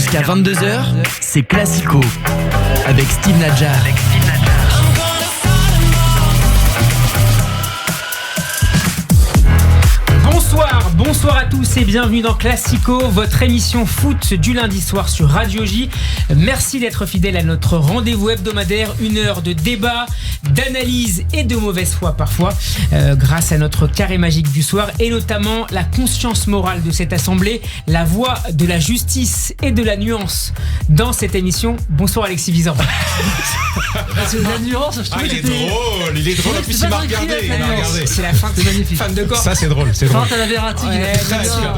Jusqu'à 22h, c'est Classico avec Steve Nadjar. Bonsoir à tous et bienvenue dans Classico, votre émission foot du lundi soir sur Radio J. Merci d'être fidèle à notre rendez-vous hebdomadaire, une heure de débat, d'analyse et de mauvaise foi parfois, grâce à notre carré magique du soir et notamment la conscience morale de cette assemblée, la voix de la justice et de la nuance dans cette émission. Bonsoir Alexis Vizan. C'est la nuance, je trouve. Il est drôle, en plus il m'a regardé. C'est la fin, c'est magnifique. Fan de corps. Ça c'est drôle, c'est drôle. Fin à la Verratti.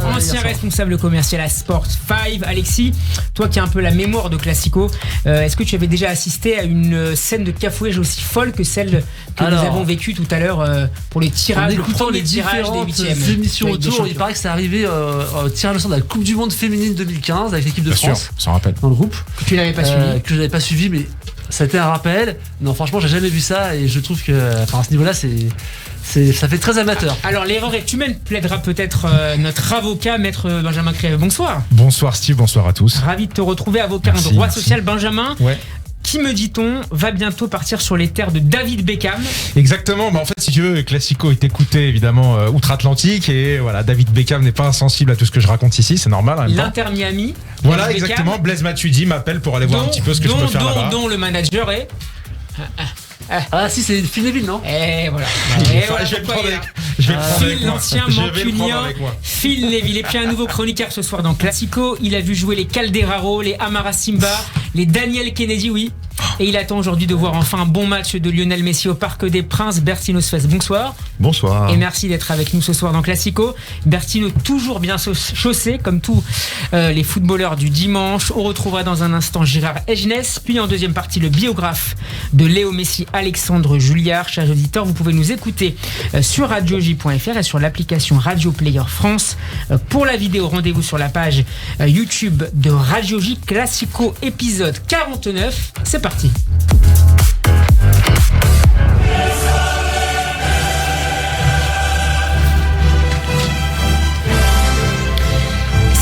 Ancien responsable commercial à Sport 5. Alexis, toi qui as un peu la mémoire de Classico, est-ce que tu avais déjà assisté à une scène de cafouillage aussi folle que celle que nous avons vécue tout à l'heure pour les tirages, le premier tirage des huitièmes émissions autour, il paraît que c'est arrivé au tirage au sort de la Coupe du Monde féminine 2015 avec l'équipe de France. Ça rappelle. Dans le groupe. Que tu n'avais pas suivi. Que je n'avais pas suivi, mais ça a été un rappel. Non, franchement, j'ai jamais vu ça et je trouve que, à ce niveau-là, ça fait très amateur. Alors, l'erreur est humaine, plaidera peut-être notre avocat, maître Benjamin Crévet. Bonsoir. Bonsoir Steve, bonsoir à tous. Ravi de te retrouver, avocat en droit social. Benjamin. Ouais. Qui, me dit-on, va bientôt partir sur les terres de David Beckham. Exactement, en fait si tu veux, Classico est écouté évidemment outre-Atlantique et voilà, David Beckham n'est pas insensible à tout ce que je raconte ici, c'est normal. L'Inter Miami. Voilà, David exactement, Beckham, Blaise Matuidi m'appelle pour aller voir un petit peu ce que je peux faire là-bas. Dont le manager est... Ah si, c'est Phil Neville, non? Et voilà. Je vais le prendre avec moi. L'ancien mancunien Phil Neville. Et puis un nouveau chroniqueur ce soir dans Classico. Il a vu jouer les Calderaro, les Amara Simba, les Daniel Kennedy, oui. Et il attend aujourd'hui de voir enfin un bon match de Lionel Messi au Parc des Princes. Bertino Sfez, bonsoir. Bonsoir. Et merci d'être avec nous ce soir dans Classico. Bertino toujours bien chaussé, comme tous les footballeurs du dimanche. On retrouvera dans un instant Gérard Ejnès. Puis en deuxième partie, le biographe de Léo Messi, Alexandre Julliard. Chers auditeurs, vous pouvez nous écouter sur radioj.fr et sur l'application Radio Player France. Pour la vidéo, rendez-vous sur la page YouTube de Radio J Classico épisode 49. C'est parti.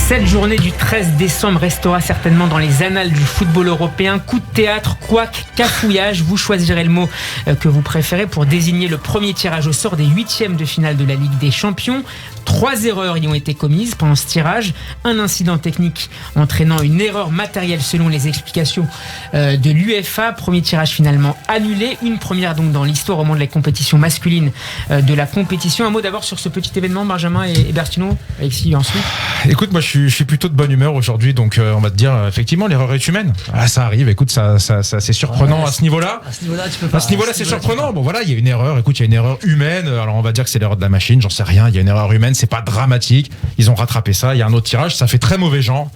Cette journée du 13 décembre restera certainement dans les annales du football européen. Coup de théâtre, couac, cafouillage, vous choisirez le mot que vous préférez pour désigner le premier tirage au sort des huitièmes de finale de la Ligue des Champions. 3 erreurs y ont été commises pendant ce tirage. Un incident technique entraînant une erreur matérielle selon les explications de l'UEFA. Premier tirage finalement annulé. Une première donc dans l'histoire au moment de la compétition masculine de la compétition. Un mot d'abord sur ce petit événement, Benjamin et Bertino. Alexis ensuite. Écoute, moi je suis plutôt de bonne humeur aujourd'hui, donc on va te dire effectivement l'erreur est humaine. Ah, ça arrive. Écoute, ça c'est surprenant à ce niveau-là. À ce niveau-là, tu peux pas. À ce niveau-là, c'est surprenant. Bon voilà, il y a une erreur. Écoute, il y a une erreur humaine. Alors on va dire que c'est l'erreur de la machine. J'en sais rien. Il y a une erreur humaine. C'est pas dramatique. Ils ont rattrapé ça. Il y a un autre tirage. Ça fait très mauvais genre.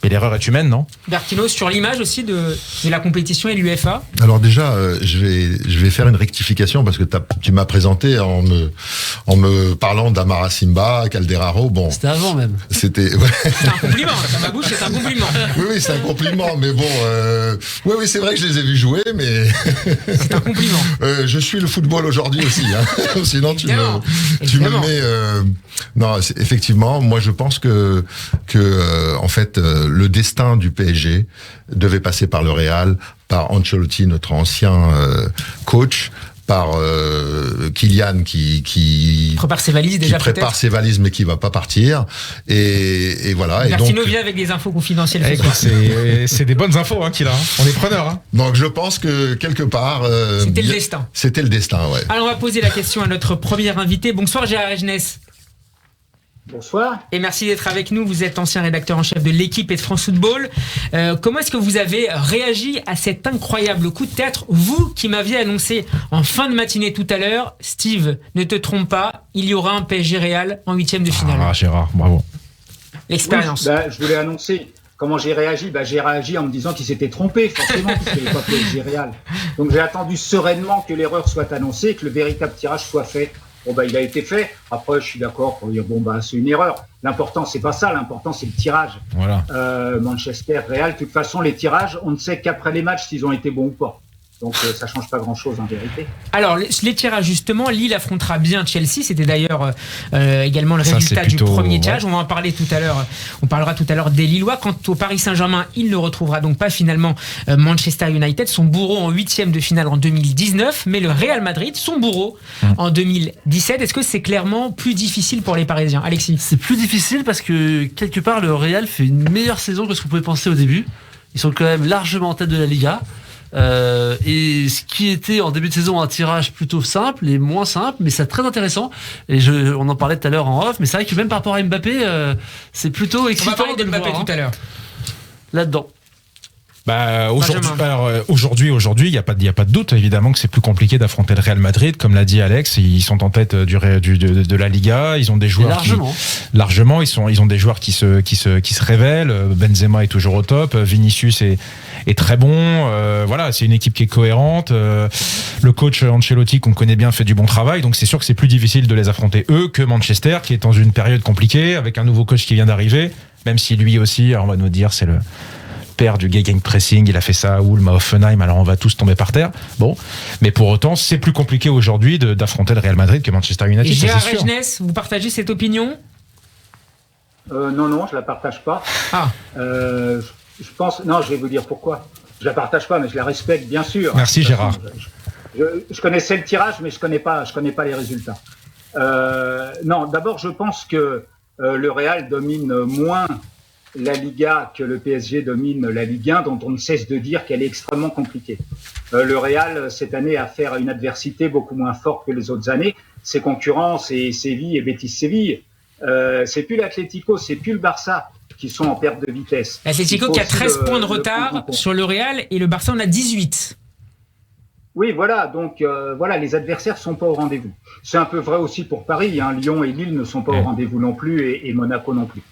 Et l'erreur est humaine, non? Bertino, sur l'image aussi de la compétition et l'UEFA. Alors déjà, je vais faire une rectification parce que tu m'as présenté en me parlant d'Amara Simba, Calderaro. Bon, c'était avant même. C'était. Ouais. C'est un compliment. Dans ma bouche, c'est un compliment. Oui, c'est un compliment. Mais bon, oui, c'est vrai que je les ai vus jouer, mais. C'est un compliment. Je suis le football aujourd'hui aussi. Hein. Sinon, tu me mets. Non, effectivement, moi je pense que en fait. Le destin du PSG devait passer par le Real, par Ancelotti, notre ancien coach, par Kylian qui prépare ses valises déjà prépare ses valises mais qui va pas partir et voilà. Bertino vient avec des infos confidentielles. C'est des bonnes infos qu'il a. On est preneurs. Hein. Donc je pense que quelque part c'était le destin. C'était le destin, ouais. Alors on va poser la question à notre premier invité. Bonsoir Gérard Ejnès. Bonsoir. Et merci d'être avec nous. Vous êtes ancien rédacteur en chef de l'Équipe et de France Football. Comment est-ce que vous avez réagi à cet incroyable coup de théâtre? Vous qui m'aviez annoncé en fin de matinée tout à l'heure, Steve, ne te trompe pas, il y aura un PSG Real en huitième de finale. Ah Gérard, bravo. L'expérience. Oui, je voulais annoncer. Comment j'ai réagi? J'ai réagi en me disant qu'il s'était trompé, forcément, puisqu'il n'y avait pas PSG Real. Donc j'ai attendu sereinement que l'erreur soit annoncée, que le véritable tirage soit fait. Bon, il a été fait. Après, je suis d'accord pour dire, c'est une erreur. L'important, c'est pas ça. L'important, c'est le tirage. Voilà. Manchester, Real. De toute façon, les tirages, on ne sait qu'après les matchs s'ils ont été bons ou pas. Donc ça change pas grand-chose en vérité. Alors les tirages justement, Lille affrontera bien Chelsea. C'était d'ailleurs également le Ça, résultat c'est plutôt, du premier tirage. ouais. On va en parler tout à l'heure. On parlera tout à l'heure des Lillois. Quant au Paris Saint-Germain, il ne retrouvera donc pas finalement Manchester United, son bourreau en 8e de finale en 2019, mais le Real Madrid, son bourreau en 2017. Est-ce que c'est clairement plus difficile pour les Parisiens, Alexis? C'est plus difficile parce que quelque part le Real fait une meilleure saison que ce qu'on pouvait penser au début. Ils sont quand même largement en tête de la Liga. Et ce qui était en début de saison un tirage plutôt simple et moins simple, mais c'est très intéressant. Et on en parlait tout à l'heure en off, mais c'est vrai que même par rapport à Mbappé, c'est plutôt On va excitant parler de de le Mbappé voir, tout à l'heure. là-dedans. Aujourd'hui, il y a pas de doute évidemment que c'est plus compliqué d'affronter le Real Madrid, comme l'a dit Alex. Ils sont en tête de la Liga. Ils ont des joueurs largement. Ils ont des joueurs qui se révèlent. Benzema est toujours au top. Vinicius est très bon. Voilà, c'est une équipe qui est cohérente. Le coach Ancelotti qu'on connaît bien fait du bon travail. Donc c'est sûr que c'est plus difficile de les affronter eux que Manchester, qui est dans une période compliquée avec un nouveau coach qui vient d'arriver. Même si lui aussi, on va nous dire, c'est le père du gegenpressing, il a fait ça à Ulm, à Hoffenheim, alors on va tous tomber par terre. Bon, mais pour autant, c'est plus compliqué aujourd'hui d'affronter le Real Madrid que Manchester United. Et Gérard c'est sûr. Regnes, vous partagez cette opinion? Non, je la partage pas. Je pense, non, je vais vous dire pourquoi. Je la partage pas, mais je la respecte bien sûr. Merci Gérard. Je connaissais le tirage, mais je connais pas les résultats. Non, d'abord, je pense que le Real domine moins la Liga que le PSG domine la Ligue 1, dont on ne cesse de dire qu'elle est extrêmement compliquée. Le Real, cette année, a affaire à une adversité beaucoup moins forte que les autres années. Ses concurrents, c'est Séville et Betis Séville. C'est plus l'Atlético, c'est plus le Barça qui sont en perte de vitesse. L'Atlético qui a 13 points de retard sur le Real et le Barça en a 18. Oui, voilà. Donc, voilà, les adversaires sont pas au rendez-vous. C'est un peu vrai aussi pour Paris. Lyon et Lille ne sont pas au rendez-vous non plus et Monaco non plus.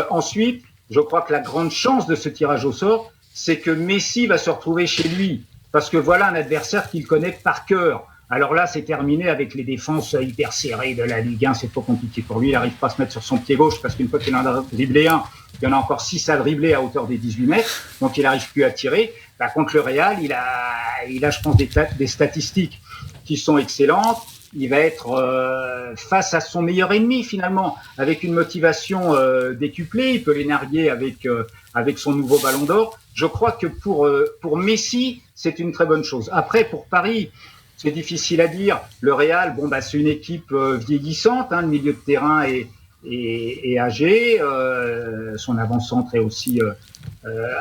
Ensuite, je crois que la grande chance de ce tirage au sort, c'est que Messi va se retrouver chez lui. Parce que voilà un adversaire qu'il connaît par cœur. Alors là, c'est terminé avec les défenses hyper serrées de la Ligue 1. C'est trop compliqué pour lui. Il n'arrive pas à se mettre sur son pied gauche parce qu'une fois qu'il en a dribblé un, il y en a encore 6 à dribbler à hauteur des 18 mètres. Donc, il n'arrive plus à tirer. Par contre, le Real, il a, je pense, des statistiques qui sont excellentes. Il va être face à son meilleur ennemi finalement, avec une motivation décuplée. Il peut l'énarguer avec son nouveau Ballon d'Or. Je crois que pour Messi, c'est une très bonne chose. Après, pour Paris, c'est difficile à dire. Le Real, c'est une équipe vieillissante. Le milieu de terrain est âgé. Son avant-centre est aussi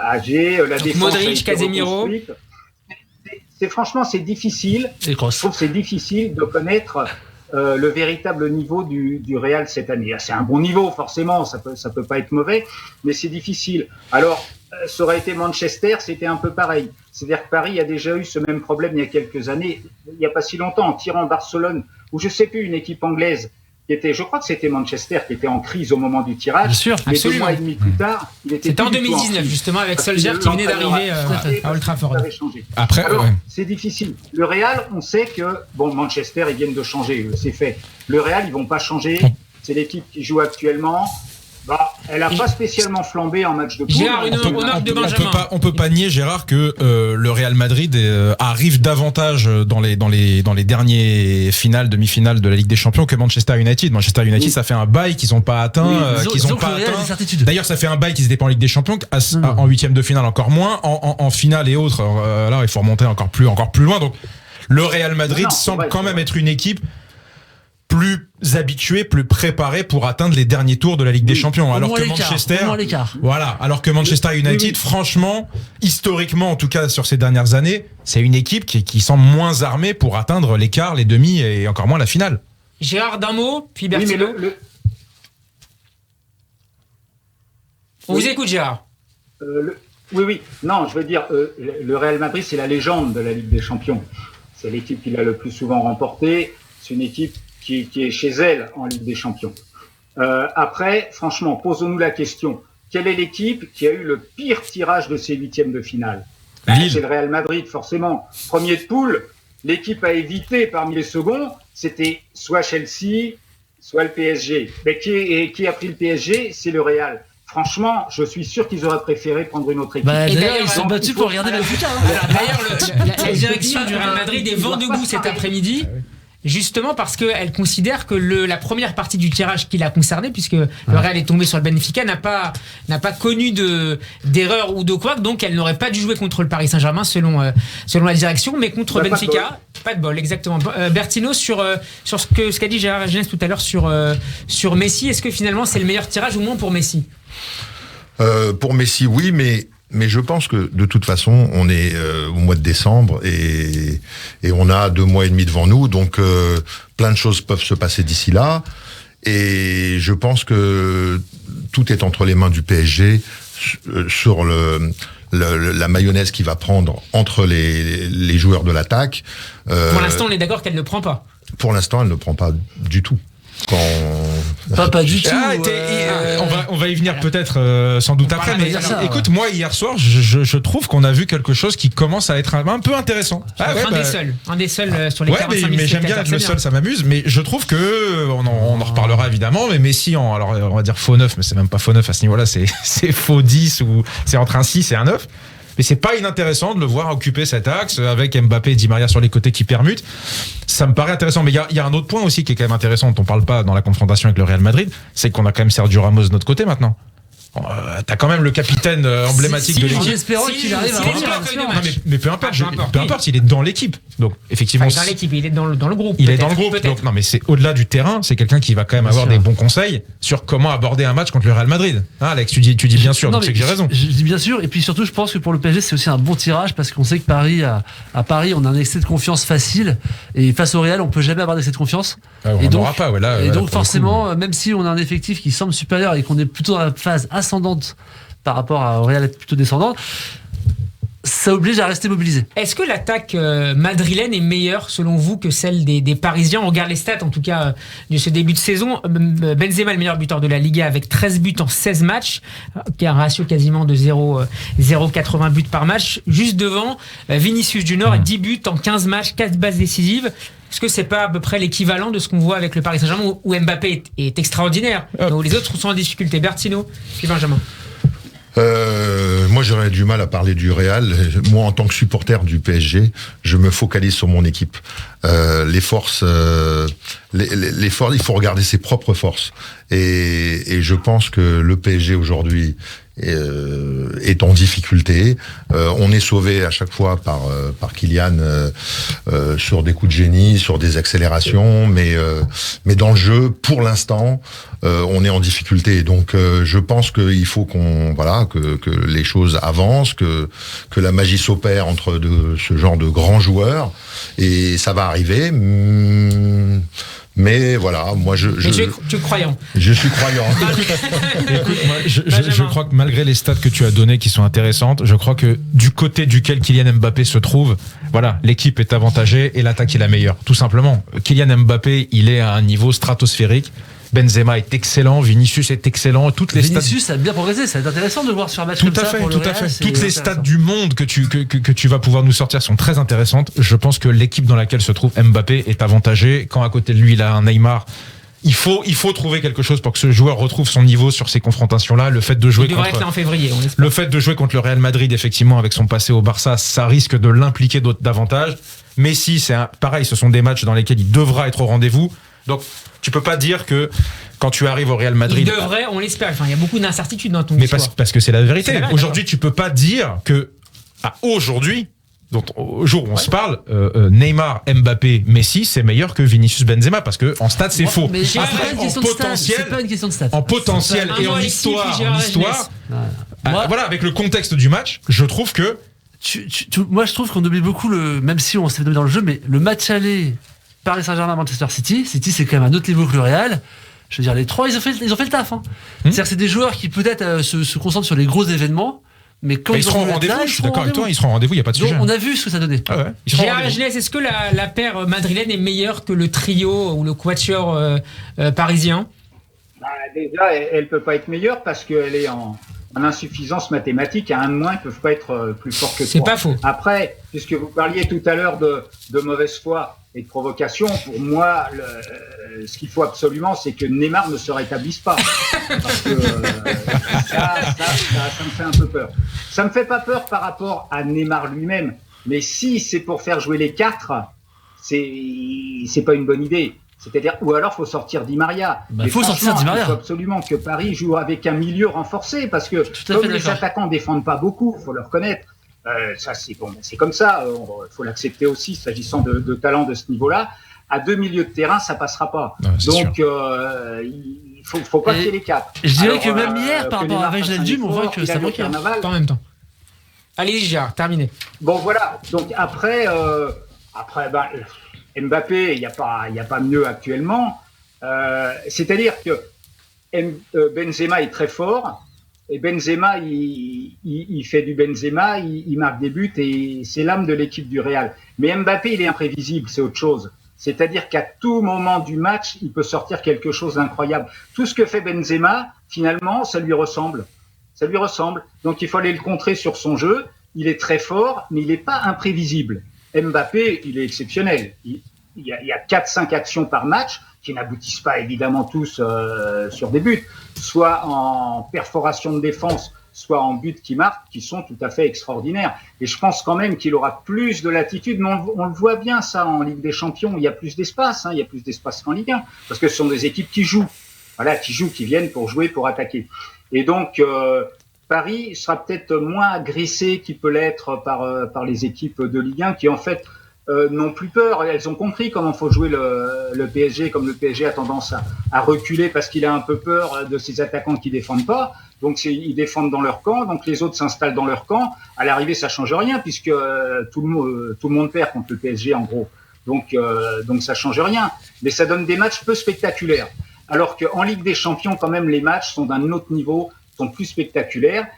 âgé. La donc défense Modric, Casemiro. Franchement, c'est difficile. Je trouve que c'est difficile de connaître le véritable niveau du Real cette année. C'est un bon niveau, forcément, ça peut pas être mauvais, mais c'est difficile. Alors, ça aurait été Manchester, c'était un peu pareil. C'est-à-dire que Paris a déjà eu ce même problème il y a quelques années, il n'y a pas si longtemps, en tirant Barcelone, ou je sais plus, une équipe anglaise, je crois que c'était Manchester qui était en crise au moment du tirage. Bien sûr, mais 2 mois et demi plus tard, il était. C'était en 2019 justement avec Solskjaer qui venait d'arriver à Old Trafford. Après, alors, c'est difficile. Le Real, on sait que Manchester, ils viennent de changer, c'est fait. Le Real, ils vont pas changer. C'est l'équipe qui joue actuellement. Elle n'a pas spécialement flambé en match de poule. Gérard, on peut pas nier, Gérard, que le Real Madrid arrive davantage dans les derniers demi-finales de la Ligue des Champions que Manchester United. Manchester United, ça fait un bail qu'ils n'ont pas atteint. D'ailleurs, ça fait un bail qu'ils n'étaient pas en Ligue des Champions, en 8e de finale encore moins, en finale et autres. Là, il faut remonter encore plus loin. Donc, le Real Madrid semble quand même être une équipe plus habitué, plus préparé pour atteindre les derniers tours de la Ligue des Champions. Alors que Manchester United, franchement, historiquement, en tout cas sur ces dernières années, c'est une équipe qui semble moins armée pour atteindre les quarts, les demi et encore moins la finale. Gérard, d'un mot, puis Bertino. On vous écoute, Gérard. Non, je veux dire, le Real Madrid, c'est la légende de la Ligue des Champions. C'est l'équipe qui l'a le plus souvent remporté. C'est une équipe qui est chez elle en Ligue des Champions. Après, franchement, posons-nous la question. Quelle est l'équipe qui a eu le pire tirage de ses 8e de finale? C'est le Real Madrid, forcément. Premier de poule, l'équipe à éviter parmi les seconds, c'était soit Chelsea, soit le PSG. Mais qui a pris le PSG? C'est le Real. franchement, je suis sûr qu'ils auraient préféré prendre une autre équipe. Et d'ailleurs, ils sont battus pour regarder le foot. D'ailleurs, la direction du Real Madrid est vent debout cet après-midi. Justement parce qu'elle considère que la première partie du tirage qui l'a concerné, puisque le Real est tombé sur le Benfica, n'a pas connu d'erreur ou de quoi, donc elle n'aurait pas dû jouer contre le Paris Saint-Germain selon la direction, mais contre Benfica, pas de bol, exactement. Bertino, sur ce qu'a dit Gérard Jeunesse tout à l'heure sur Messi, est-ce que finalement c'est le meilleur tirage ou moins pour Messi? Pour Messi, oui, mais je pense que de toute façon, on est au mois de décembre et on a 2 mois et demi devant nous, donc plein de choses peuvent se passer d'ici là. Et je pense que tout est entre les mains du PSG sur la mayonnaise qu'il va prendre entre les joueurs de l'attaque. Pour l'instant, on est d'accord qu'elle ne prend pas. Pour l'instant, elle ne prend pas du tout. Pas du tout. On va y venir peut-être sans doute après. Mais écoute, moi hier soir, je trouve qu'on a vu quelque chose qui commence à être un peu intéressant. Un des seuls sur les 45 000 mais j'aime bien être le seul, ça m'amuse. Mais je trouve que on en reparlera évidemment. Mais Messi, alors on va dire faux 9, mais c'est même pas faux 9 à ce niveau-là. C'est faux 10 ou c'est entre un 6 et un 9. Mais c'est pas inintéressant de le voir occuper cet axe avec Mbappé et Di Maria sur les côtés qui permutent. Ça me paraît intéressant. Mais il y a un autre point aussi qui est quand même intéressant dont on parle pas dans la confrontation avec le Real Madrid, c'est qu'on a quand même Sergio Ramos de notre côté maintenant. T'as quand même le capitaine emblématique de l'équipe. J'espère qu'il arrive à mais peu importe, il est dans l'équipe. Donc effectivement, dans l'équipe, il est dans le groupe. Il est dans le groupe. Donc non, mais c'est au-delà du terrain, c'est quelqu'un qui va quand même avoir des bons conseils sur comment aborder un match contre le Real Madrid. Hein, Alex, tu dis bien sûr, donc c'est que j'ai raison. Je dis bien sûr, et puis surtout, je pense que pour le PSG, c'est aussi un bon tirage parce qu'on sait que à Paris, on a un excès de confiance facile, et face au Real, on peut jamais avoir d'excès de confiance. On n'en aura pas. Et donc forcément, même si on a un effectif qui semble supérieur et qu'on est plutôt dans la phase ascendante par rapport au Real plutôt descendante, ça oblige à rester mobilisé. Est-ce que l'attaque madrilène est meilleure selon vous que celle des Parisiens? On regarde les stats en tout cas de ce début de saison. Benzema, le meilleur buteur de la Liga avec 13 buts en 16 matchs, qui a un ratio quasiment de 0,80 buts par match. Juste devant, Vinicius Junior, 10 buts en 15 matchs, 4 passes décisives. Est-ce que c'est pas à peu près l'équivalent de ce qu'on voit avec le Paris Saint-Germain où Mbappé est extraordinaire, où les autres sont en difficulté? Bertino, puis Benjamin. Moi j'aurais du mal à parler du Real. Moi en tant que supporter du PSG, je me focalise sur mon équipe. Les forces, il faut regarder ses propres forces. Et je pense que le PSG aujourd'hui est en difficulté. On est sauvé à chaque fois par Kylian sur des coups de génie, sur des accélérations, mais dans le jeu, pour l'instant, on est en difficulté. Donc je pense qu'il faut que les choses avancent, que la magie s'opère entre ce genre de grands joueurs, et ça va arriver. Mais voilà, moi tu es croyant. Je suis croyant. Écoute, moi, je crois que malgré les stats que tu as données qui sont intéressantes, je crois que du côté duquel Kylian Mbappé se trouve, voilà, l'équipe est avantagée et l'attaque est la meilleure, tout simplement. Kylian Mbappé, il est à un niveau stratosphérique. Benzema est excellent, Vinicius est excellent, Vinicius a bien progressé, ça va être intéressant de voir sur un match comme ça pour le Real. Toutes les stats du monde que tu vas pouvoir nous sortir sont très intéressantes. Je pense que l'équipe dans laquelle se trouve Mbappé est avantagée. Quand à côté de lui, il a un Neymar, il faut trouver quelque chose pour que ce joueur retrouve son niveau sur ces confrontations-là. Le fait de jouer en février, le fait de jouer contre le Real Madrid, effectivement, avec son passé au Barça, ça risque de l'impliquer davantage. Messi, pareil, ce sont des matchs dans lesquels il devra être au rendez-vous. Donc, tu peux pas dire que quand tu arrives au Real Madrid, il devrait, on l'espère. Enfin, il y a beaucoup d'incertitudes dans ton histoire. Mais parce que c'est la vérité. Aujourd'hui, tu peux pas dire que aujourd'hui, donc au jour où on se parle, Neymar, Mbappé, Messi, c'est meilleur que Vinicius, Benzema, parce que en stats c'est faux. Mais après, c'est pas une question de stats. En potentiel et en histoire, voilà, avec le contexte du match, je trouve que moi je trouve qu'on oublie beaucoup même si on s'est donné dans le jeu, mais le match aller Paris Saint-Germain, Manchester City, c'est quand même un autre niveau que le Real. Je veux dire, les trois, ils ont fait le taf. C'est-à-dire que c'est des joueurs qui peut-être se concentrent sur les gros événements, mais quand ils seront au rendez-vous, je suis d'accord avec toi, ils seront au rendez-vous, il n'y a pas de sujet. Donc, on a vu ce que ça donnait. Gérard Jeunesse, est-ce que la paire madrilène est meilleure que le trio ou le quatuor parisien? Déjà, elle ne peut pas être meilleure parce qu'elle est en insuffisance mathématique. À un de moins, ils ne peuvent pas être plus forts que 3. C'est pas faux. Après, puisque vous parliez tout à l'heure de mauvaise foi et de provocation, pour moi, ce qu'il faut absolument, c'est que Neymar ne se rétablisse pas. Parce que ça me fait un peu peur. Ça me fait pas peur par rapport à Neymar lui-même. Mais si c'est pour faire jouer les 4, c'est pas une bonne idée. C'est-à-dire, ou alors faut sortir Di Maria. Il faut sortir Di Maria. Il faut absolument que Paris joue avec un milieu renforcé, parce que comme les attaquants défendent pas beaucoup, faut le reconnaître. Ça c'est bon, c'est comme ça. Il faut l'accepter aussi, s'agissant de talent de ce niveau-là. À 2 milieux de terrain, ça passera pas. Non, donc il faut pas qu'il y ait les 4. Je dirais que même hier, par rapport à Wijnaldum, on voit que ça manquait. Pas en même temps. Allez, Gérard, terminé. Bon, voilà. Donc après, Mbappé, il n'y a pas mieux actuellement. C'est-à-dire que Benzema est très fort. Et Benzema, il fait du Benzema, il marque des buts et c'est l'âme de l'équipe du Real. Mais Mbappé, il est imprévisible, c'est autre chose. C'est-à-dire qu'à tout moment du match, il peut sortir quelque chose d'incroyable. Tout ce que fait Benzema, finalement, ça lui ressemble. Ça lui ressemble. Donc il faut aller le contrer sur son jeu. Il est très fort, mais il n'est pas imprévisible. Mbappé, il est exceptionnel. Il y a 4-5 actions par match qui n'aboutissent pas évidemment tous sur des buts, soit en perforation de défense, soit en but qui marque, qui sont tout à fait extraordinaires. Et je pense quand même qu'il aura plus de latitude, mais on le voit bien ça en Ligue des Champions, il y a plus d'espace, il y a plus d'espace qu'en Ligue 1, parce que ce sont des équipes qui jouent, qui viennent pour jouer, pour attaquer. Et donc Paris sera peut-être moins agressé qu'il peut l'être par les équipes de Ligue 1 qui en fait n'ont plus peur. Elles ont compris comment faut jouer le PSG, comme le PSG a tendance à reculer parce qu'il a un peu peur de ses attaquants qui défendent pas. Donc ils défendent dans leur camp, donc les autres s'installent dans leur camp. À l'arrivée, ça change rien puisque tout le monde perd contre le PSG en gros. Donc ça change rien. Mais ça donne des matchs peu spectaculaires. Alors qu'en Ligue des Champions, quand même, les matchs sont d'un autre niveau, sont plus spectaculaires.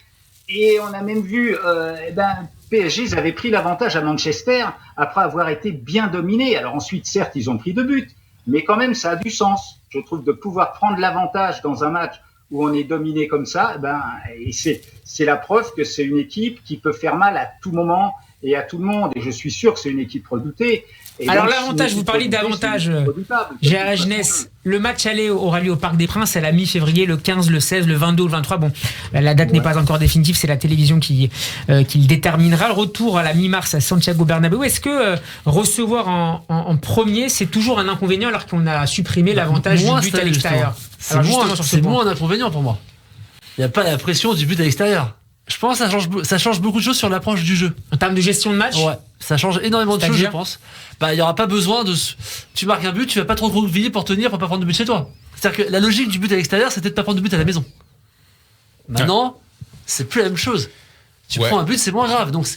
Et on a même vu, PSG, ils avaient pris l'avantage à Manchester après avoir été bien dominés. Alors ensuite, certes, ils ont pris 2 buts, mais quand même, ça a du sens, je trouve, de pouvoir prendre l'avantage dans un match où on est dominé comme ça. Et c'est la preuve que c'est une équipe qui peut faire mal à tout moment et à tout le monde. Et je suis sûr que c'est une équipe redoutée. Et alors donc, l'avantage, vous parlez d'avantage, Gérard Jeunesse, le match aller aura lieu au Parc des Princes à la mi-février, le 15, le 16, le 22 ou le 23. Bon, la date n'est pas encore définitive, c'est la télévision qui le déterminera. Le retour à la mi-mars à Santiago Bernabéu, est-ce que recevoir en premier, c'est toujours un inconvénient alors qu'on a supprimé l'avantage du but à l'extérieur? C'est moins un inconvénient pour moi. Il n'y a pas la pression du but à l'extérieur. Je pense que ça change beaucoup de choses sur l'approche du jeu. En termes de gestion de match? Ouais, ça change énormément de choses, je pense. Il n'y aura pas besoin tu marques un but, tu vas pas trop recroqueviller pour tenir, pour pas prendre de but chez toi. C'est-à-dire que la logique du but à l'extérieur, c'était de pas prendre de but à la maison. Maintenant, c'est plus la même chose. Tu prends un but, c'est moins grave. Donc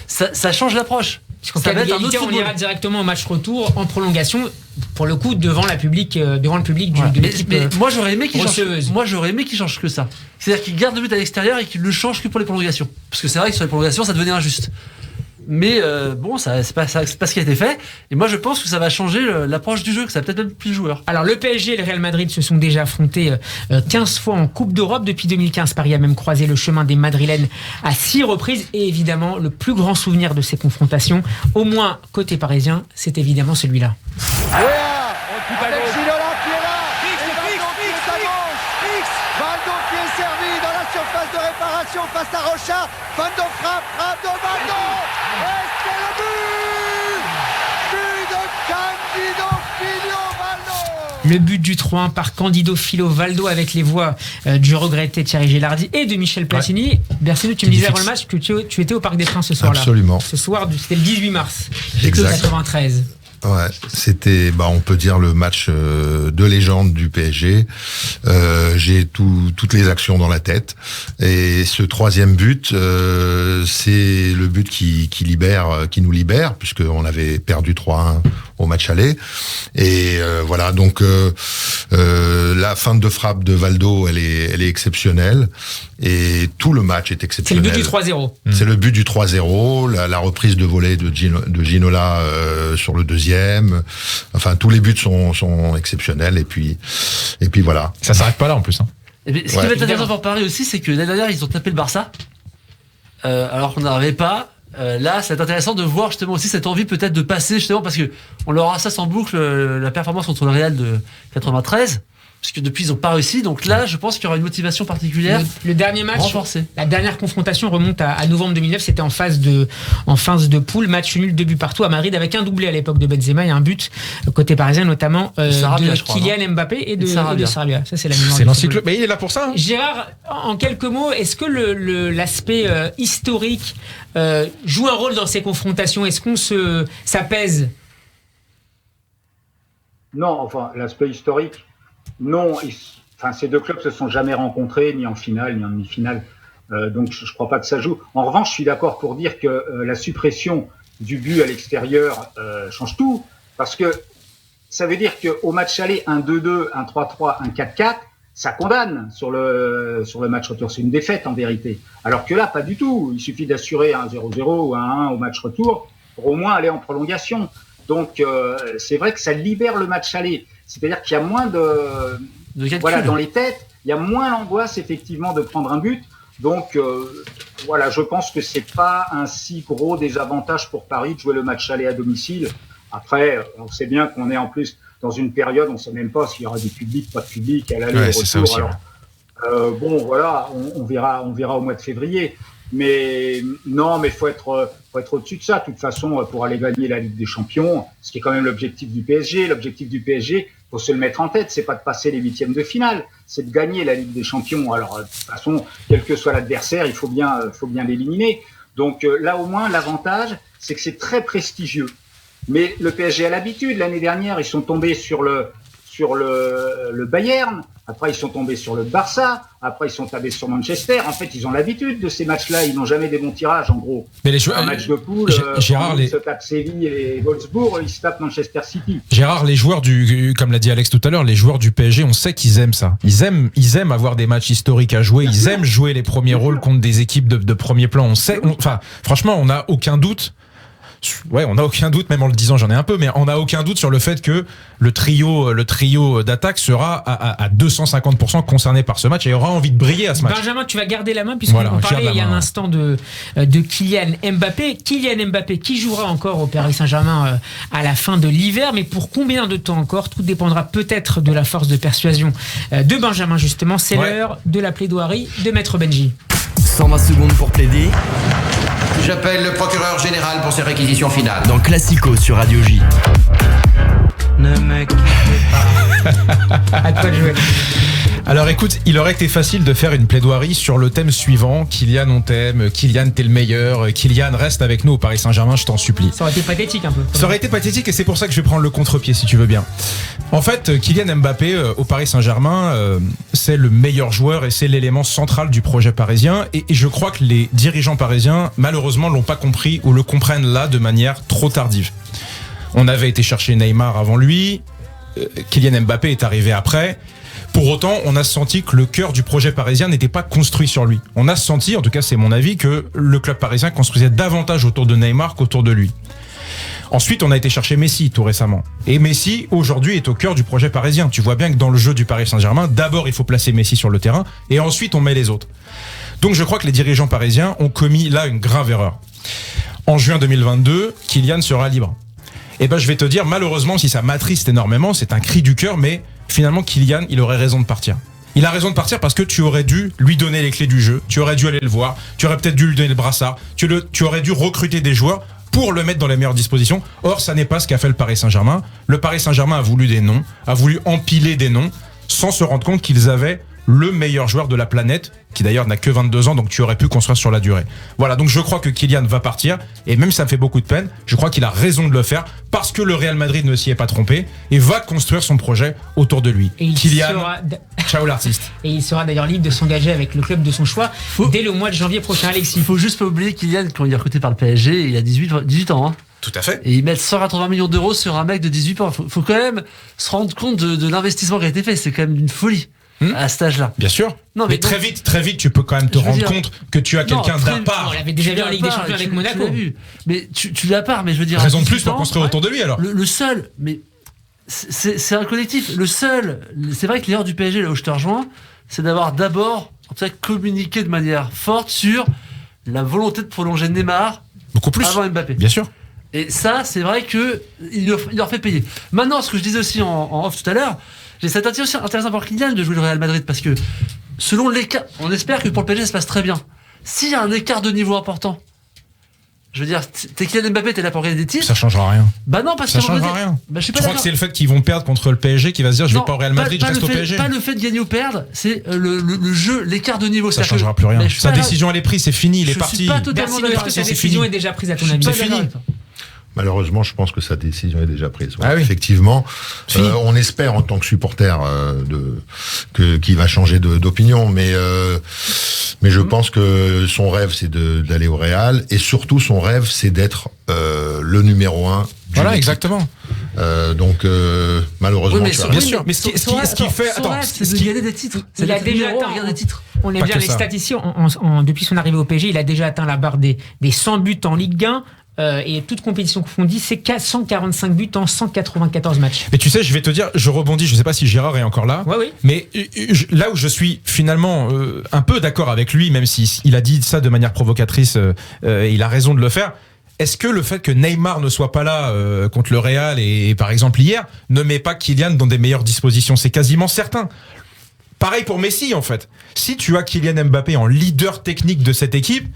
ça change l'approche. Ça va être un autre football. On ira directement au match retour en prolongation, pour le coup devant le public de l'équipe. Mais moi j'aurais aimé qu'il change que ça. C'est-à-dire qu'il garde le but à l'extérieur et qu'il le change que pour les prolongations. Parce que c'est vrai que sur les prolongations ça devenait injuste. Mais c'est pas ce qui a été fait. Et moi je pense que ça va changer l'approche du jeu, que ça va peut-être même plus de joueurs. Alors le PSG et le Real Madrid se sont déjà affrontés 15 fois en Coupe d'Europe depuis 2015. Paris a même croisé le chemin des Madrilènes à 6 reprises. Et évidemment, le plus grand souvenir de ces confrontations, au moins côté parisien, c'est évidemment celui-là. Avec Ginola qui est là, Valdo qui est servi dans la surface de réparation face à Rocha. Valdo frappe de Valdo, et c'est le but de Candido Filho Valdo. Le but du 3-1 par Candido Filho Valdo avec les voix du regretté Thierry Gilardi et de Michel Platini. Ouais. Bercino, tu me disais avant le match que tu étais au Parc des Princes ce soir-là. Absolument. Ce soir, c'était le 18 mars 1993. Ouais, c'était, on peut dire le match de légende du PSG. J'ai toutes les actions dans la tête. Et ce 3e but, c'est le but qui nous libère, puisqu'on avait perdu 3-1 au match aller. Et voilà, donc la fin de frappe de Valdo, elle est exceptionnelle. Et tout le match est exceptionnel. C'est le but du 3-0. C'est le but du 3-0, la reprise de volée de Ginola sur le 2e. Enfin, tous les buts sont exceptionnels. Et puis voilà. Ça s'arrête pas là en plus. Hein. Et bien, ce qui va être intéressant pour Paris aussi, c'est que l'année dernière, ils ont tapé le Barça, alors qu'on n'arrivait pas. Là, c'est intéressant de voir justement aussi cette envie peut-être de passer, justement, parce que on leur a ça sans boucle, la performance contre le Real de 93. parce que depuis ils n'ont pas réussi, donc là je pense qu'il y aura une motivation particulière. Le dernier match, renforcé. La dernière confrontation remonte à novembre 2009, c'était en phase de poule, match nul 2 buts partout à Madrid avec un doublé à l'époque de Benzema et un but côté parisien notamment Sarabia, de Kylian Mbappé et de Sarabia. Ça c'est la mémoire. C'est l'encyclopédie, mais il est là pour ça. Hein. Gérard, en quelques mots, est-ce que l'aspect historique joue un rôle dans ces confrontations? Est-ce qu'on ça pèse? Non, enfin l'aspect historique. Non, ces deux clubs se sont jamais rencontrés, ni en finale, ni en demi-finale. Donc, je ne crois pas que ça joue. En revanche, je suis d'accord pour dire que la suppression du but à l'extérieur change tout. Parce que ça veut dire qu'au match aller, 1-2-2, 1-3-3, 1-4-4, ça condamne sur le match retour. C'est une défaite, en vérité. Alors que là, pas du tout. Il suffit d'assurer un 0-0 ou un 1 au match retour pour au moins aller en prolongation. Donc, c'est vrai que ça libère le match aller. C'est-à-dire qu'il y a moins dans les têtes, il y a moins l'angoisse effectivement de prendre un but. Donc je pense que c'est pas un si gros désavantage pour Paris de jouer le match aller à domicile. Après, on sait bien qu'on est en plus dans une période, on sait même pas s'il y aura du public, pas de public à l'aller et au retour. Alors, on verra au mois de février. Mais non, mais faut être au-dessus de ça. De toute façon, pour aller gagner la Ligue des Champions, ce qui est quand même l'objectif du PSG. L'objectif du PSG, faut se le mettre en tête, c'est pas de passer les 8e de finale, c'est de gagner la Ligue des Champions. Alors, de toute façon, quel que soit l'adversaire, il faut bien l'éliminer. Donc là, au moins, l'avantage, c'est que c'est très prestigieux. Mais le PSG a l'habitude. L'année dernière, ils sont tombés sur le Bayern. Après, ils sont tombés sur le Barça. Après, ils sont tombés sur Manchester. En fait, ils ont l'habitude de ces matchs-là. Ils n'ont jamais des bons tirages, en gros. Mais un match de poule, ils se tapent Séville et Wolfsburg, ils se tapent Manchester City. Gérard, les joueurs comme l'a dit Alex tout à l'heure, les joueurs du PSG, on sait qu'ils aiment ça. Ils aiment avoir des matchs historiques à jouer. Ils aiment jouer les premiers rôles contre des équipes de premier plan. Franchement, on n'a aucun doute. Ouais, on n'a aucun doute, même en le disant, j'en ai un peu, mais on n'a aucun doute sur le fait que le trio d'attaque sera à 250% concerné par ce match et aura envie de briller à ce match. Benjamin, tu vas garder la main puisqu'on parlait il y a un instant de Kylian Mbappé. Kylian Mbappé qui jouera encore au Paris Saint-Germain à la fin de l'hiver, mais pour combien de temps encore? Tout dépendra peut-être de la force de persuasion de Benjamin, justement. C'est l'heure de la plaidoirie de Maître Benji. 120 secondes pour plaider. J'appelle le procureur général pour ses réquisitions finales. Dans Classico sur Radio J. Ne me quittez pas. À toi de jouer. Alors écoute, il aurait été facile de faire une plaidoirie sur le thème suivant. Kylian, on t'aime. Kylian, t'es le meilleur. Kylian, reste avec nous au Paris Saint-Germain, je t'en supplie. Ça aurait été pathétique un peu. Ça aurait été pathétique et c'est pour ça que je vais prendre le contre-pied si tu veux bien. En fait, Kylian Mbappé au Paris Saint-Germain, c'est le meilleur joueur et c'est l'élément central du projet parisien. Et je crois que les dirigeants parisiens, malheureusement, l'ont pas compris ou le comprennent là de manière trop tardive. On avait été chercher Neymar avant lui. Kylian Mbappé est arrivé après. Pour autant, on a senti que le cœur du projet parisien n'était pas construit sur lui. On a senti, en tout cas c'est mon avis, que le club parisien construisait davantage autour de Neymar qu'autour de lui. Ensuite, on a été chercher Messi tout récemment. Et Messi, aujourd'hui, est au cœur du projet parisien. Tu vois bien que dans le jeu du Paris Saint-Germain, d'abord il faut placer Messi sur le terrain et ensuite on met les autres. Donc je crois que les dirigeants parisiens ont commis là une grave erreur. En juin 2022, Kylian sera libre. Et je vais te dire, malheureusement, si ça m'attriste énormément, c'est un cri du cœur, mais finalement, Kylian, il aurait raison de partir. Il a raison de partir parce que tu aurais dû lui donner les clés du jeu, tu aurais dû aller le voir, tu aurais peut-être dû lui donner le brassard, tu aurais dû recruter des joueurs pour le mettre dans les meilleures dispositions. Or, ça n'est pas ce qu'a fait le Paris Saint-Germain. Le Paris Saint-Germain a voulu des noms, a voulu empiler des noms, sans se rendre compte qu'ils avaient le meilleur joueur de la planète, qui d'ailleurs n'a que 22 ans, donc tu aurais pu construire sur la durée. Voilà, donc je crois que Kylian va partir, et même si ça me fait beaucoup de peine, je crois qu'il a raison de le faire, parce que le Real Madrid ne s'y est pas trompé, et va construire son projet autour de lui. Et Kylian, ciao l'artiste. Et il sera d'ailleurs libre de s'engager avec le club de son choix dès le mois de janvier prochain, Alexis. Il faut juste pas oublier Kylian, quand il est recruté par le PSG, il a 18 ans. Hein. Tout à fait. Et ils mettent 180 millions d'euros sur un mec de 18 ans. Faut quand même se rendre compte de l'investissement qui a été fait, c'est quand même d'une folie. À cet âge-là. Bien sûr. Non, mais très vite, tu peux quand même te rendre compte que tu as quelqu'un d'à part. On l'avait déjà vu en Ligue des Champions avec Monaco. Mais tu l'as part, mais je veux dire. Raison de plus pour construire autour de lui alors. Le seul, mais c'est un collectif. Le seul, c'est vrai que l'erreur du PSG, là où je te rejoins, c'est d'avoir d'abord, en tout cas, communiqué de manière forte sur la volonté de prolonger Neymar beaucoup plus avant Mbappé. Bien sûr. Et ça, c'est vrai que il leur fait payer. Maintenant, ce que je disais aussi en off tout à l'heure, C'est intéressant pour Kylian de jouer le Real Madrid parce que selon l'écart, on espère que pour le PSG ça se passe très bien. S'il y a un écart de niveau important, je veux dire, t'es Kylian Mbappé, t'es là pour gagner des titres. Ça changera rien. Bah non, parce ça que changera rien. Bah, je suis pas tu crois que c'est le fait qu'ils vont perdre contre le PSG qui va se dire je vais pas au Real Madrid, je reste au PSG. Pas le fait de gagner ou perdre, c'est le jeu, l'écart de niveau. Ça changera plus rien. Sa décision elle est prise, c'est fini, il est parti. Je suis pas totalement d'accord. Sa décision est déjà prise à ton avis. C'est fini. Malheureusement, je pense que sa décision est déjà prise. Ouais, oui. Effectivement, on espère en tant que supporter qu'il va changer d'opinion, mais je pense que son rêve c'est d'aller au Real et surtout son rêve c'est d'être le numéro 1. Voilà, exactement. Donc malheureusement, bien sûr. Mais ce qui fait, c'est de gagner des titres. Il a déjà atteint des titres. On est bien les statistiques. Depuis son arrivée au PSG, il a déjà atteint la barre des 100 buts en Ligue 1. Et toute compétition confondue, c'est 145 buts en 194 matchs. Mais tu sais, je vais te dire, je rebondis, je sais pas si Gérard est encore là, oui. Mais là où je suis finalement un peu d'accord avec lui, même s'il a dit ça de manière provocatrice, il a raison de le faire. Est-ce que le fait que Neymar ne soit pas là contre le Real et par exemple hier, ne met pas Kylian dans des meilleures dispositions? C'est quasiment certain. Pareil pour Messi en fait. Si tu as Kylian Mbappé en leader technique de cette équipe,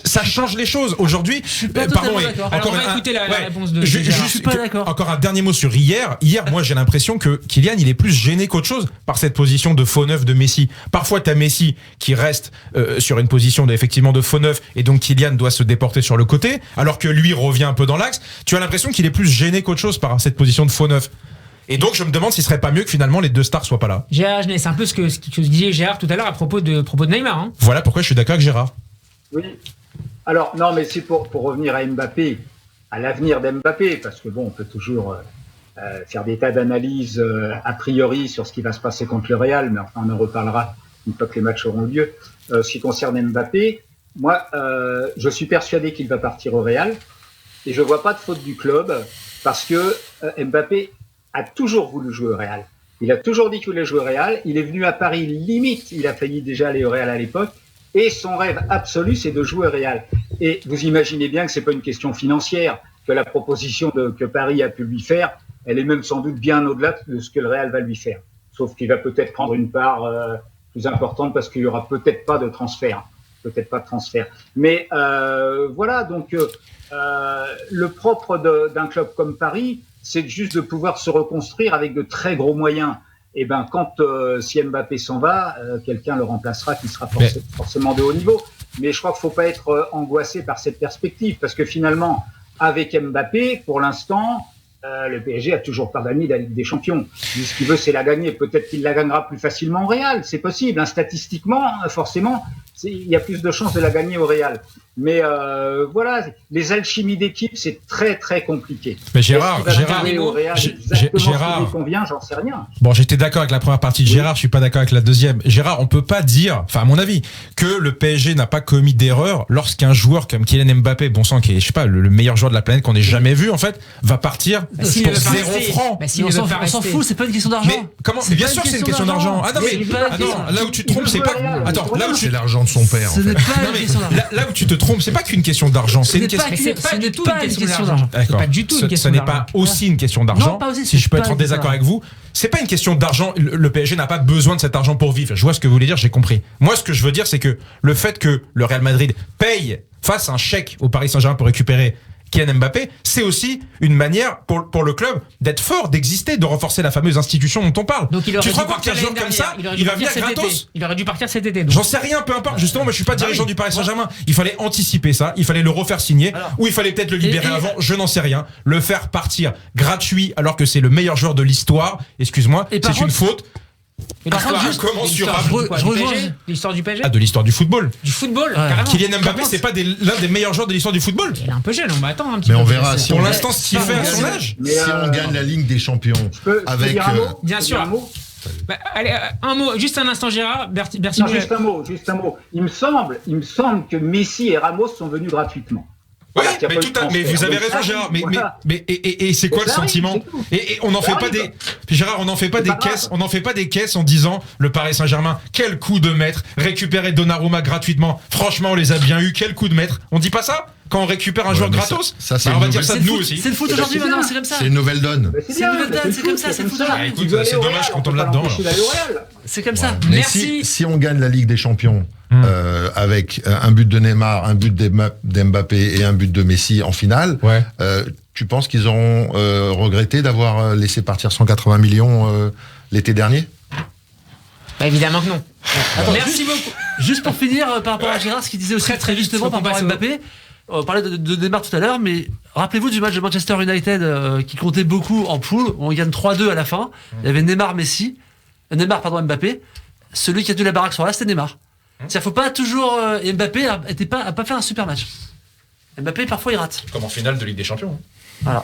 ça change les choses. Aujourd'hui, je suis pas totalement d'accord. Alors on va écouter la réponse de Gérard. Je suis pas d'accord. Encore un dernier mot sur hier. Hier, moi j'ai l'impression que Kylian il est plus gêné qu'autre chose par cette position de faux neuf de Messi. Parfois tu as Messi qui reste sur une position effectivement de faux neuf et donc Kylian doit se déporter sur le côté alors que lui revient un peu dans l'axe. Tu as l'impression qu'il est plus gêné qu'autre chose par cette position de faux neuf. Et donc je me demande s'il serait pas mieux que finalement les deux stars soient pas là. Gérard, c'est un peu ce que disait Gérard tout à l'heure à propos de Neymar. Hein. Voilà pourquoi je suis d'accord avec Gérard. Oui. Alors non, mais c'est pour revenir à Mbappé, à l'avenir d'Mbappé, parce que bon, on peut toujours faire des tas d'analyses a priori sur ce qui va se passer contre le Real, mais enfin on en reparlera une fois que les matchs auront lieu. Ce qui concerne Mbappé, moi, je suis persuadé qu'il va partir au Real, et je vois pas de faute du club, parce que Mbappé a toujours voulu jouer au Real. Il a toujours dit qu'il voulait jouer au Real. Il est venu à Paris, limite, il a failli déjà aller au Real à l'époque. Et son rêve absolu, c'est de jouer au Real. Et vous imaginez bien que c'est pas une question financière, que la proposition que Paris a pu lui faire, elle est même sans doute bien au-delà de ce que le Real va lui faire. Sauf qu'il va peut-être prendre une part plus importante parce qu'il y aura peut-être pas de transfert. Mais voilà, donc le propre d'un club comme Paris, c'est juste de pouvoir se reconstruire avec de très gros moyens. Et ben quand si Mbappé s'en va, quelqu'un le remplacera qui sera forcément de haut niveau. Mais je crois qu'il faut pas être angoissé par cette perspective parce que finalement, avec Mbappé, pour l'instant, le PSG a toujours pas gagné la Ligue des Champions. Ce qu'il veut, c'est la gagner. Peut-être qu'il la gagnera plus facilement au Real, c'est possible. Hein, statistiquement, forcément, il y a plus de chances de la gagner au Real. Mais voilà, les alchimies d'équipe, c'est très très compliqué. Mais Gérard, convient, j'en sais rien. Bon, j'étais d'accord avec la première partie de Gérard, je suis pas d'accord avec la deuxième. Gérard, on peut pas dire, enfin à mon avis, que le PSG n'a pas commis d'erreur lorsqu'un joueur comme Kylian Mbappé, bon sang, qui est, je sais pas, le meilleur joueur de la planète qu'on ait jamais vu en fait, va partir pour 0 francs. On s'en fout, c'est pas une question d'argent. Mais comment? Mais bien sûr, c'est une question d'argent. Ah non, mais là où tu te trompes, c'est pas. Attends, là où c'est l'argent de son père. Ce n'est pas une question d'argent. Là où tu te trompes, c'est pas qu'une question d'argent, c'est une question. C'est pas du tout une question d'argent. D'accord. Pas du tout une question d'argent. Ce n'est d'argent. pas aussi une question d'argent. Si je peux être en désaccord avec vous, c'est pas une question d'argent. Le PSG n'a pas besoin de cet argent pour vivre. Je vois ce que vous voulez dire, j'ai compris. Moi, ce que je veux dire, c'est que le fait que le Real Madrid paye, fasse un chèque au Paris Saint-Germain pour récupérer Kylian Mbappé, c'est aussi une manière pour le club d'être fort, d'exister, de renforcer la fameuse institution dont on parle. Donc tu crois pas qu'un joueur comme ça, il va venir gratos? Il aurait dû partir cet été. J'en sais rien, peu importe. Justement, moi je suis pas dirigeant du Paris Saint-Germain. Il fallait anticiper ça, il fallait le refaire signer, ou il fallait peut-être le libérer avant, je n'en sais rien. Le faire partir gratuit alors que c'est le meilleur joueur de l'histoire, excuse-moi, c'est une faute. L'histoire du PSG. Ah, de l'histoire du football. Du football, carrément. Kylian Mbappé, c'est pas l'un des meilleurs joueurs de l'histoire du football. Il est un peu jeune, on va attendre un petit peu. Mais on verra si pour l'instant ce qu'il fait à son âge. Si on gagne la Ligue des Champions avec bien sûr. Allez, un mot, juste un instant Gérard. Merci. Non, juste un mot. Il me semble que Messi et Ramos sont venus gratuitement. Ouais, mais vous avez raison Gérard, mais c'est quoi le sentiment? Et on n'en fait pas des Gérard, on n'en fait pas des caisses en disant le Paris Saint-Germain, quel coup de maître, récupérer Donnarumma gratuitement. Franchement, on les a bien eu, quel coup de maître. On dit pas ça? quand on récupère un joueur gratos. Ça, c'est on va dire ça de nous aussi. C'est le foot aujourd'hui maintenant, c'est comme ça. C'est une nouvelle donne. C'est une nouvelle donne, c'est comme ça, c'est le foot aujourd'hui. Écoute, c'est dommage qu'on tombe là-dedans. C'est comme ça. Mais Merci. si on gagne la Ligue des Champions avec un but de Neymar, un but d'Mbappé et un but de Messi en finale, tu penses qu'ils auront regretté d'avoir laissé partir 180 millions l'été dernier? Évidemment que non. Attends, merci beaucoup. Juste pour finir, par rapport à Gérard, ce qu'il disait aussi très justement par rapport à Mbappé. On parlait de Neymar tout à l'heure, mais rappelez-vous du match de Manchester United qui comptait beaucoup en poule. On gagne 3-2 à la fin. Il y avait Mbappé. Celui qui a tenu la baraque sur là, c'était Neymar. C'est-à-dire, faut pas toujours. Mbappé a pas fait un super match. Mbappé, parfois, il rate. Comme en finale de Ligue des Champions. Voilà.